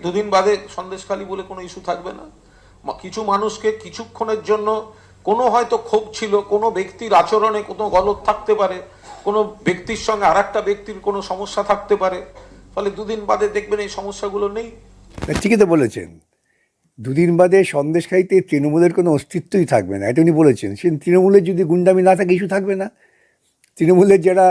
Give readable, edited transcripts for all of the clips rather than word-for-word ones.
দুদিন বাদে সন্দেশখালী বলে কোনো ইস্যু থাকবে না। কিছু মানুষকে কিছুক্ষণের জন্য কোনো হয়তো ক্ষোভ ছিল, কোনো ব্যক্তির আচরণে কোনো গলত থাকতে পারে, কোনো ব্যক্তির সঙ্গে আর একটা ব্যক্তির কোনো সমস্যা থাকতে পারে, ফলে দুদিন বাদে দেখবেন এই সমস্যাগুলো নেই। ঠিকই তো বলেছেন, দুদিন বাদে সন্দেশখালিতে তৃণমূলের কোনো অস্তিত্বই থাকবে না, এটা উনি বলেছেন। সে তৃণমূলের যদি গুন্ডামি না থাকে ইস্যু থাকবে না। তৃণমূলের যারা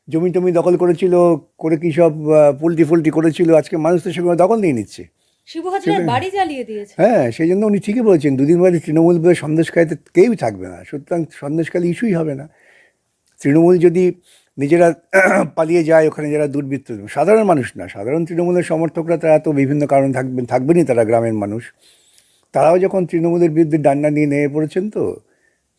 জমি টমি দখল করেছিল, করে কি সব পোল্ট্রি করেছিল, আজকে মানুষ তো সেগুলো দখল নিয়ে নিচ্ছে। শিবু হাজরার বাড়ি জ্বালিয়ে দিয়েছে। হ্যাঁ, সেই জন্য উনি ঠিকই বলেছেন, দুদিন বাদে তৃণমূল বলে সন্দেশখালিতে কেউই থাকবে না, সুতরাং সন্দেশখালি ইস্যুই হবে না। তৃণমূল যদি নিজেরা পালিয়ে যায়, ওখানে যারা দুর্বৃত্ত, সাধারণ মানুষ না, সাধারণ তৃণমূলের সমর্থকরা তারা তো বিভিন্ন কারণ থাকবেনই, তারা গ্রামের মানুষ, তারাও যখন তৃণমূলের বিরুদ্ধে ডান্ডা নিয়ে নেমে পড়েছেন, তো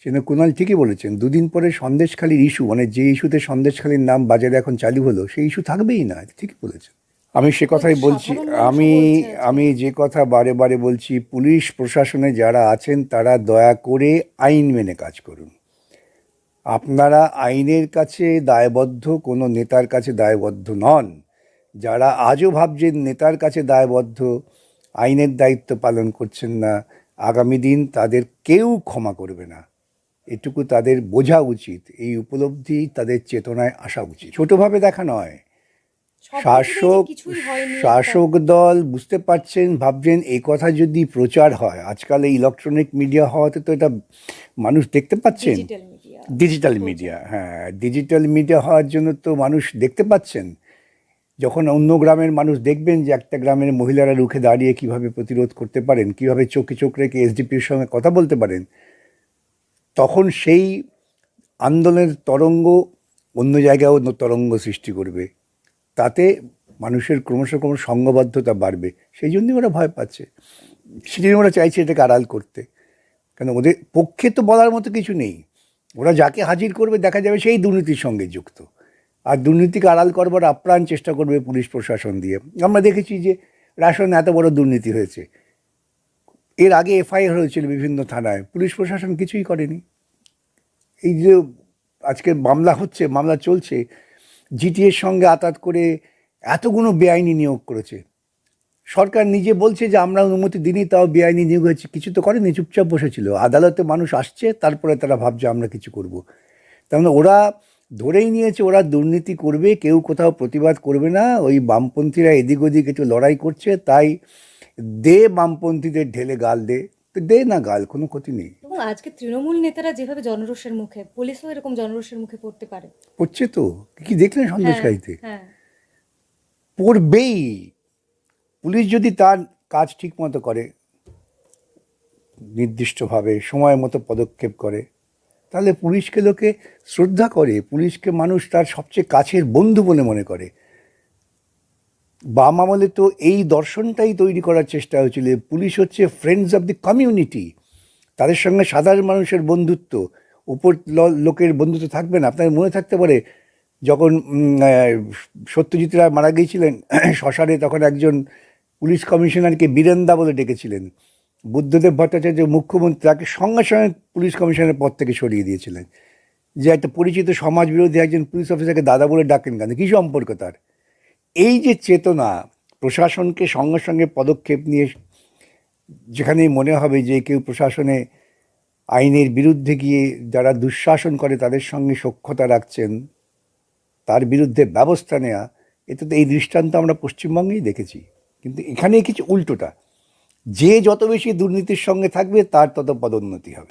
সেটা কুণাল ঠিকই বলেছেন, দুদিন পরে সন্দেশখালির ইস্যু, মানে যে ইস্যুতে সন্দেশখালির নাম বাজারে এখন চালু হলো, সেই ইস্যু থাকবেই না, ঠিকই বলেছেন। আমি সে কথাই বলছি, আমি যে কথা বারে বারে বলছি, পুলিশ প্রশাসনে যারা আছেন তারা দয়া করে আইন মেনে কাজ করুন। আপনারা আইনের কাছে দায়বদ্ধ, কোনো নেতার কাছে দায়বদ্ধ নন। যারা আজও ভাবছেন নেতার কাছে দায়বদ্ধ, আইনের দায়িত্ব পালন করছেন না, আগামী দিন তাদের কেউ ক্ষমা করবে না, এটুকু তাদের বোঝা উচিত। এই উপলব্ধি তাদের চেতনায় আসা উচিত, ছোটোভাবে দেখা নয়। শাসক দল বুঝতে পারছেন, ভাবছেন এই কথা যদি প্রচার হয়, আজকাল এই ইলেকট্রনিক মিডিয়া হওয়াতে তো এটা মানুষ দেখতে পাচ্ছেন, ডিজিটাল মিডিয়া, হ্যাঁ, ডিজিটাল মিডিয়া হওয়ার জন্য তো মানুষ দেখতে পাচ্ছেন। যখন অন্য গ্রামের মানুষ দেখবেন যে একটা গ্রামের মহিলারা রুখে দাঁড়িয়ে কিভাবে প্রতিরোধ করতে পারেন, কিভাবে চোখে চোখ রেখে এসডিপির সঙ্গে কথা বলতে পারেন, তখন সেই আন্দোলনের তরঙ্গ অন্য জায়গায়ও তরঙ্গ সৃষ্টি করবে, তাতে মানুষের ক্রমশ সংঘবদ্ধতা বাড়বে। সেই জন্যই ওরা ভয় পাচ্ছে, সেই জন্য ওরা চাইছে এটাকে আড়াল করতে। কেন, ওদের পক্ষে তো বলার মতো কিছু নেই, ওরা যাকে হাজির করবে দেখা যাবে সেই দুর্নীতির সঙ্গে যুক্ত, আর দুর্নীতিকে আড়াল করবার আপ্রাণ চেষ্টা করবে পুলিশ প্রশাসন দিয়ে। আমরা দেখেছি যে রেশন এত বড় দুর্নীতি হয়েছে, এর আগে এফআইআর হয়েছিল বিভিন্ন থানায়, পুলিশ প্রশাসন কিছুই করেনি। এই যে আজকে মামলা হচ্ছে, মামলা চলছে, জিটিএর সঙ্গে আতাত করে এতগুলো বেআইনি নিয়োগ করেছে, সরকার নিজে বলছে যে আমরা অনুমতি দিইনি, তাও বেআইনি নিয়োগ হয়েছে, কিছু তো করেনি, চুপচাপ বসেছিল। আদালতে মানুষ আসছে, তারপরে তারা ভাবছে আমরা কিছু করব। তার মানে ওরা ধরেই নিয়েছে ওরা দুর্নীতি করবে, কেউ কোথাও প্রতিবাদ করবে না, ওই বামপন্থীরা এদিক ওদিক একটু লড়াই করছে, তাই দে বামপন্থীদের ঢেলে গাল দে না গাল, কোনো ক্ষতি নেই। এবং আজকে তৃণমূল নেতারা যেভাবে জনরোষের মুখে, পুলিশও এরকম জনরোষের মুখে পড়তে পারে, পড়ছে তো, কি দেখলেন সন্দেশখালিতে? হ্যাঁ, পড়বেই। পুলিশ যদি তার কাজ ঠিক মতো করে, নির্দিষ্টভাবে সময় মতো পদক্ষেপ করে, তাহলে পুলিশকে লোকে শ্রদ্ধা করে, পুলিশকে মানুষ তার সবচেয়ে কাছের বন্ধু বলে মনে করে। বাম আমলে তো এই দর্শনটাই তৈরি করার চেষ্টা হয়েছিল, পুলিশ হচ্ছে ফ্রেন্ডস অফ দি কমিউনিটি, তাদের সঙ্গে সাধারণ মানুষের বন্ধুত্ব, উপর লোকের বন্ধুত্ব থাকবে না। আপনার মনে থাকতে পারে যখন সত্যজিৎ রায় মারা গিয়েছিলেন শ্মশানে, তখন একজন পুলিশ কমিশনারকে বীরেন্দা বলে ডেকেছিলেন, বুদ্ধদেব ভট্টাচার্য মুখ্যমন্ত্রী তাকে সঙ্গে সঙ্গে পুলিশ কমিশনারের পদ থেকে সরিয়ে দিয়েছিলেন। যে একটা পরিচিত সমাজ বিরোধী একজন পুলিশ অফিসারকে দাদা বলে ডাকেন কেন, কী সম্পর্ক তার? এই যে চেতনা, প্রশাসনকে সঙ্গে সঙ্গে পদক্ষেপ নিয়ে, যেখানেই মনে হবে যে কেউ প্রশাসনে আইনের বিরুদ্ধে গিয়ে যারা দুঃশাসন করে তাদের সঙ্গে সখ্যতা রাখছেন, তার বিরুদ্ধে ব্যবস্থা নেওয়া, এতে তো এই দৃষ্টান্ত আমরা পশ্চিমবঙ্গেই দেখেছি। কিন্তু এখানে কিছু উল্টোটা, যে যত বেশি দুর্নীতির সঙ্গে থাকবে তার তত পদোন্নতি হবে।